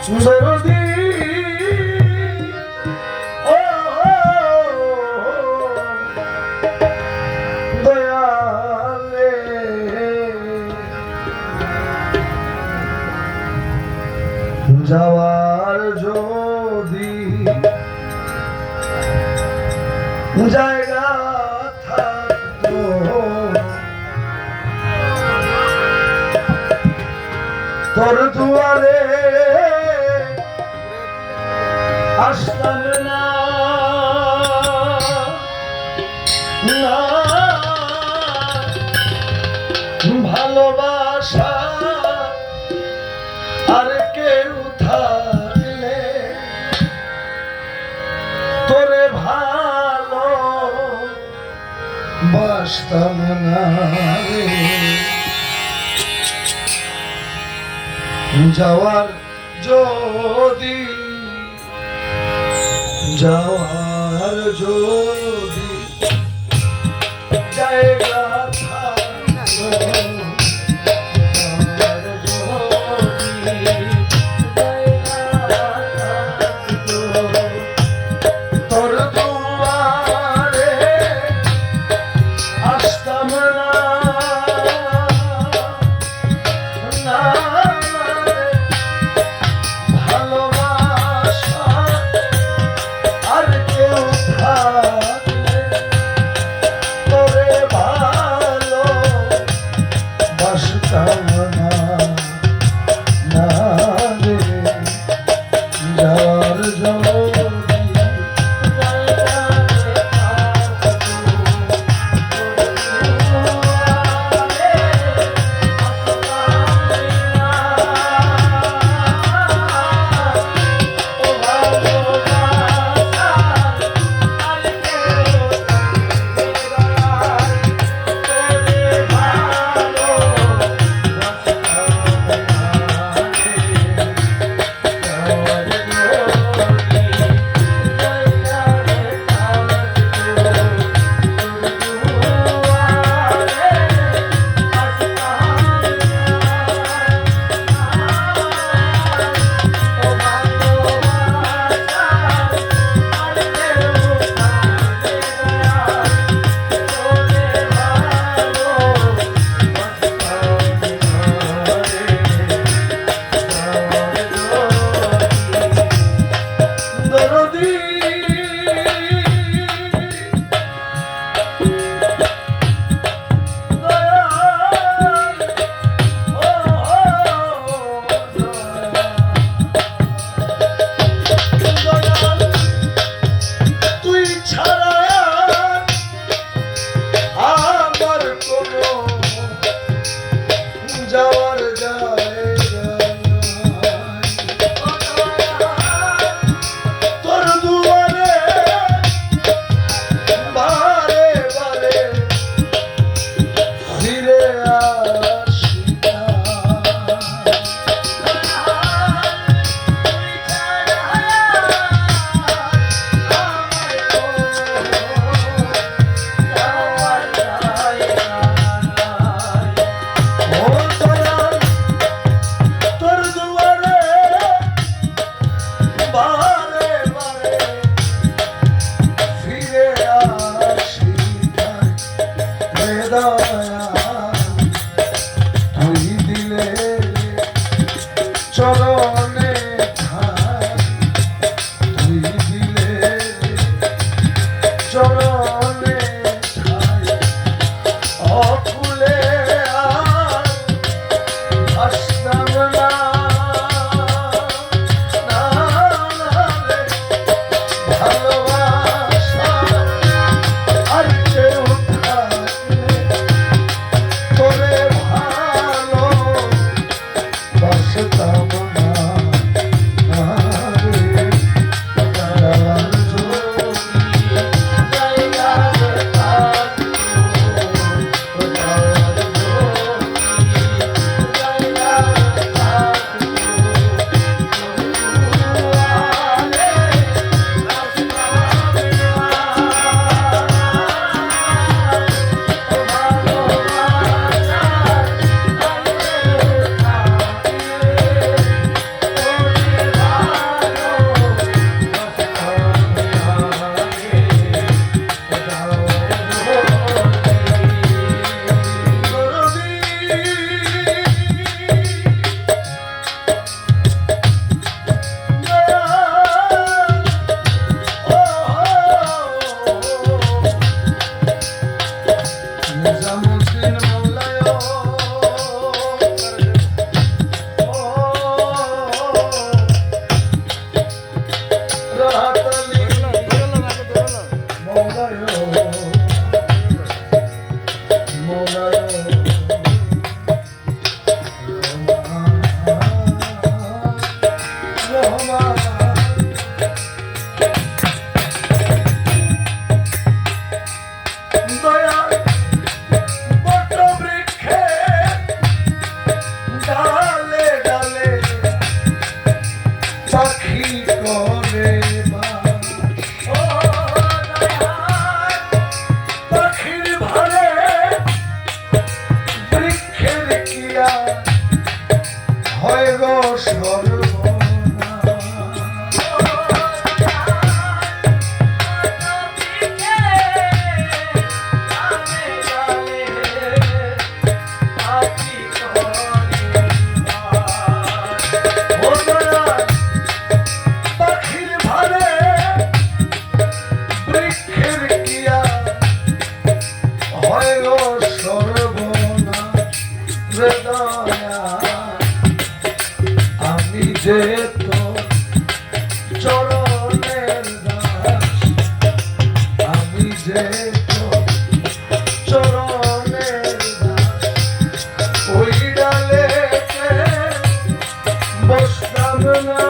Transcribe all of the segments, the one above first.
দরদি ও দয়ালে যাওয়ার যদি জায়গা থাকতো তোর দুয়ারে আসতাম না না ভালোবাসা আর কেউ থাকলে তোরে ভালো বাসতাম না যাওয়ার যদি জায়গা থাকতো তোর দুয়ারে আসতাম না ভালোবাসা আর কেউ থাকলে তোরে ভালো বাসতাম না না রে যাওয়ার যাওয়ার জায়গা তোর দুয়ারে বারে বারে ফিরে আসি না ও গিয়া হয় গো সর্বনাশ। পাখির ভারে বৃক্ষের গিয়া হয় গো সর্বনাশ রে দয়া। আমি যে তো চরণের দাস, আমি যে তো চরণের দাস, ওই ডালেতে বসতাম না।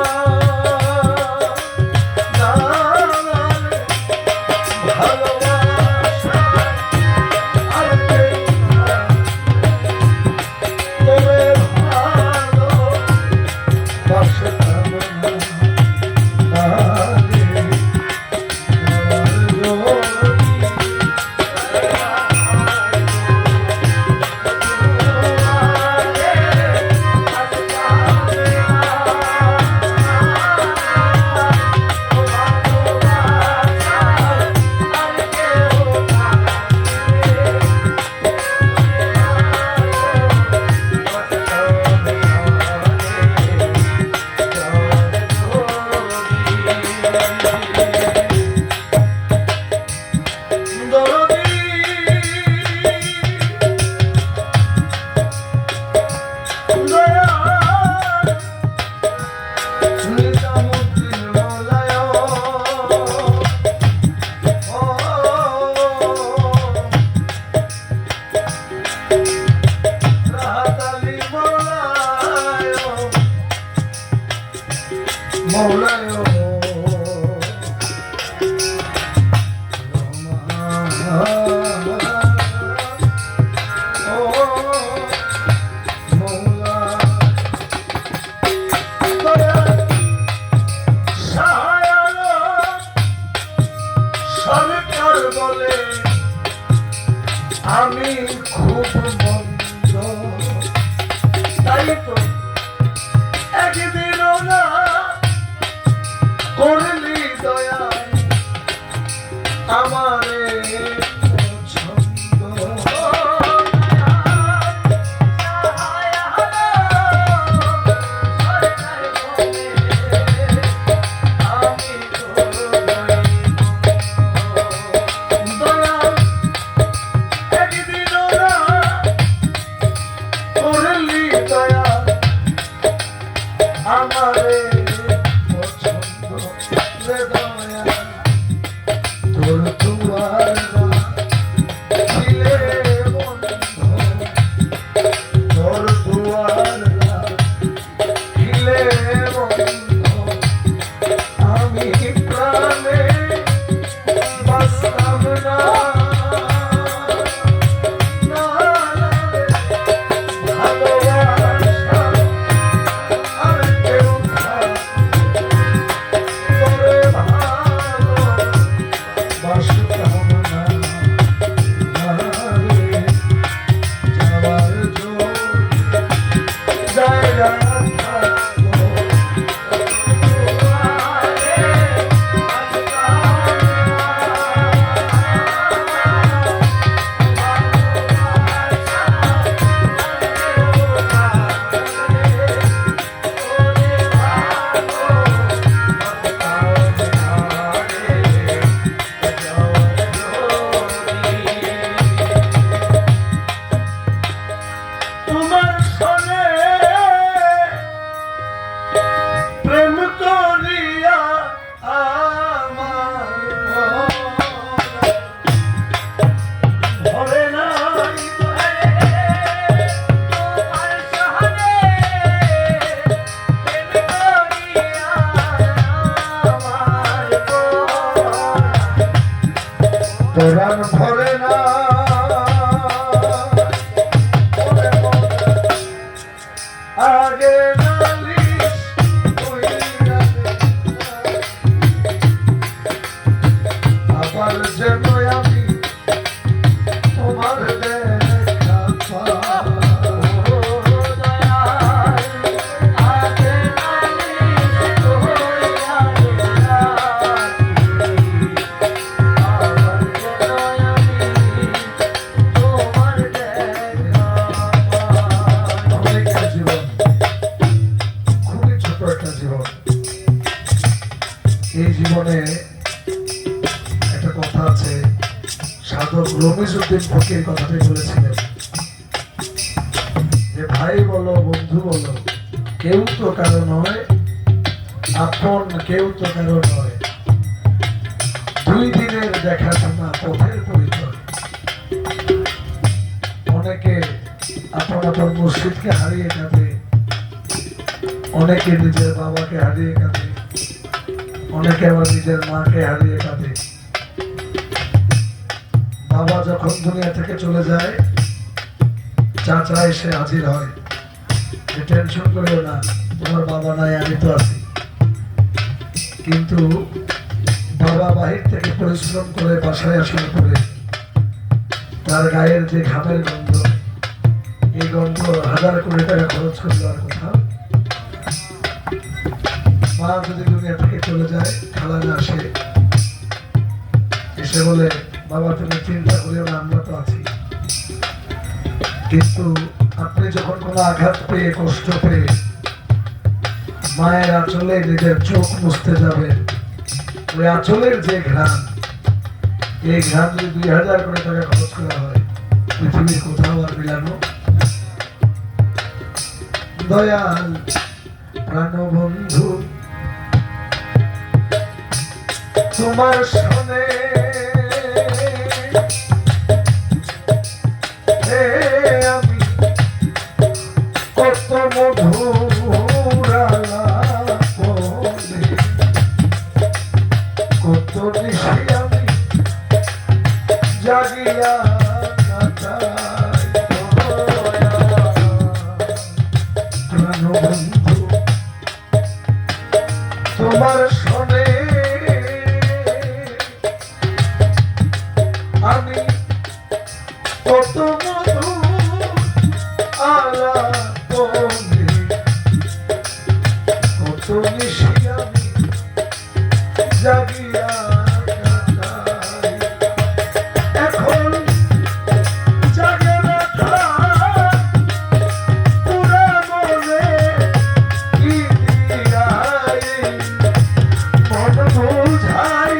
আমি খুব মন্দ, তাই তো একদিনও না করলি দয়া আমারে পছন্দ। আমারে পছন্দ রে দয়া, তোর দুয়ার ছিলে বন্ধ, তোর দুয়ার ছিলে বন্ধ, আমি প্রাণে বাঁচতাম না। প্রাণ ভরে না আগে নালিশ কইরা আবার যেন আমি তোমার দেখা পাই। জীবন খুবই ছোট একটা জীবন। এই জীবনে একটা কথা আছে, সাধক রমিজউদ্দিন ফকির কথাটাই বলেছিলেন যে ভাই বলো বন্ধু বলো কেউ তো কারো নয়, আপন কেউ তো কারো নয়, দুই দিনের দেখাশোনা পথের পরিচয়। অনেকে আপন আপন মুর্শিদকে হারিয়ে কাঁদে, অনেকে নিজের বাবাকে হারিয়ে কাঁদে, অনেকে আবার নিজের মাকে হারিয়ে কাঁদে। বাবা যখন দুনিয়া থেকে চলে যায়, চাচা এসে হাজির হয় যে টেনশন করিও না, তোমার বাবা নাই, আমি তো আছি। কিন্তু বাবা বাহির থেকে পরিশ্রম করে বাসায় আসার পরে তার গায়ের যে ঘামের গন্ধ, এই গন্ধ 1000 কোটি টাকা খরচ করলো আর কোথাও। মা যদি দুনিয়া থেকে চলে যায়, খালারা আসে, এসে বলে বাবা তুমি চিন্তা করিও না, আমরা তো আছি। কিন্তু আপনি যখন কোনো আঘাত পেয়ে কষ্ট পেয়ে মায়ের আঁচলে নিজের চোখ মুছতে যাবেন, ওই আঁচলের যে ঘ্রাণ, এই ঘ্রাণ যদি 2000 কোটি টাকা খরচ করা হয়, পৃথিবীর কোথাও আর মিলানো। দয়াল প্রাণবন্ধু তোমার শোনে আমি কত মধুর আলাপনে, কত নিশি আমি জাগিয়া কাটাই। প্রাণবন্ধু তোমার শোনে আমি কত মধুর আলাপনে, কত নিশি আমি জাগিয়া কাটাই। এখন জাগে রাখা পুরা মনে কি দিয়াই, মন বুঝাই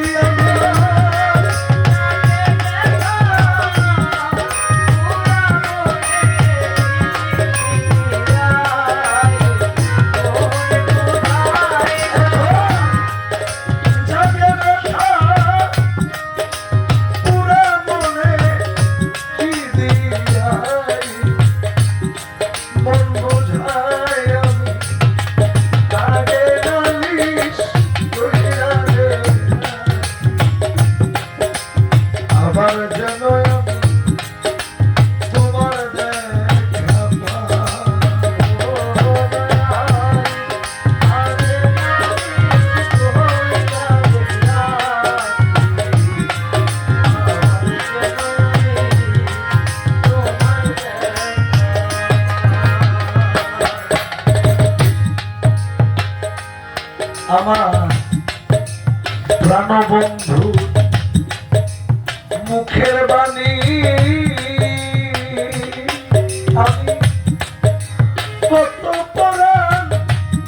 আবার যেন আমি তোমার দেখা আমার প্রাণবন্ধু মুখের বাণী আমি কত পরাণ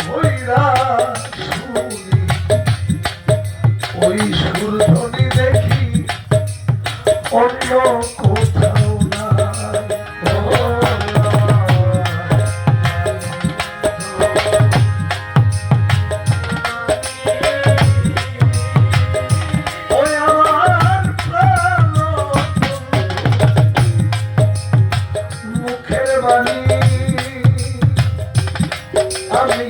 হইরা শুনি, ওই সুরধ্বনি দেখি অন্য কোথাও নাই। আমি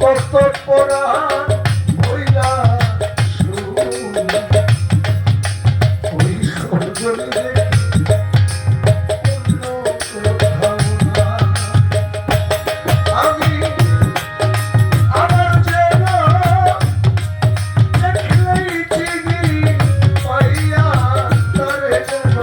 কত পরাণ হইলা শুনি, ওই সূর্যনি দেখি অন্য কোথাও নাই। আমি আমার যেন দেখলেই চিনি পাইয়া তারে যেন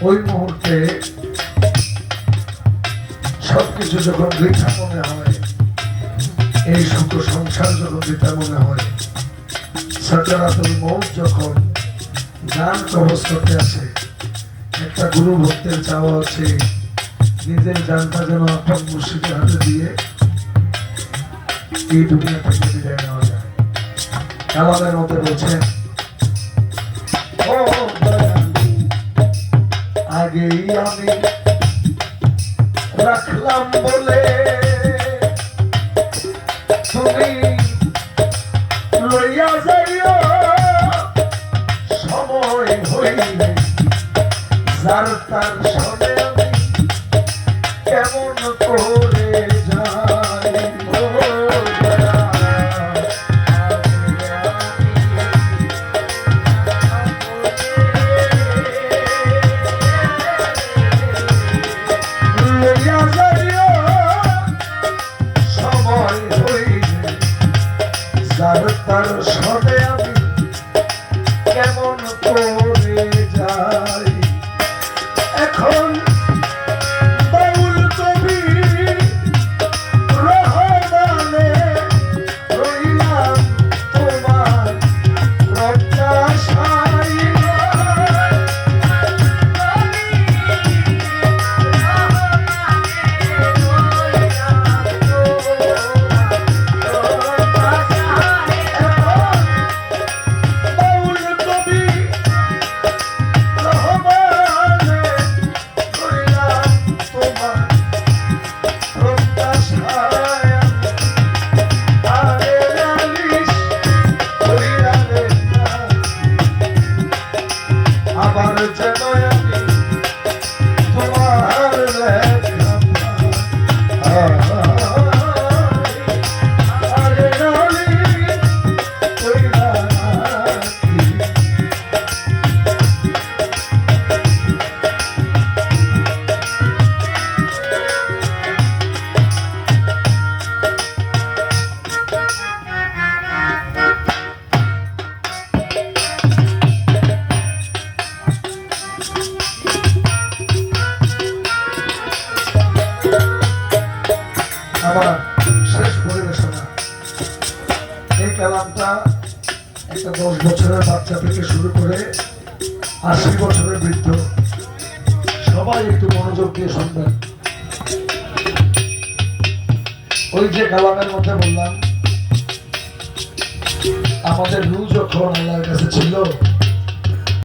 ওই মুহূর্তে সবকিছু যখন বৃথা মনে হয়, এই সুখ সংসার যখন বৃথা মনে হয়, সাকারাতুল মউত যখন জান কবজ করতে আসে, একটা গুরু ভক্তের চাওয়া হচ্ছে নিজের জানটা যেন আপন মুর্শিদের হাতে দিয়ে এই দুনিয়া থেকে বিদায় নেওয়া যায়। কালামের মধ্যে বলছেন, ও আগেই আমি রাখলাম বলে তুমি লইয়া যাইও, সময় হইলে যার তার সনে আমি কেমন করে যাই। সময় হইলে যার তার সনে আমি কেমন করে যাই। এখন বাউল কবি রহমানে রইলাম তোমার প্রত্যাশায়। আবার যেন আমি তোমার লেখা আরে নালিশ কইরা রাখি। আমার শেষ পরিবেশনা, এই কালামটা একটা 10 বছরের বাচ্চা থেকে শুরু করে 80 বছরের বৃদ্ধ সবাই একটু মনোযোগ দিয়ে শুনবেন। ওই যে কালামের মধ্যে বললাম, আমাদের রু যখন আল্লাহর কাছে ছিল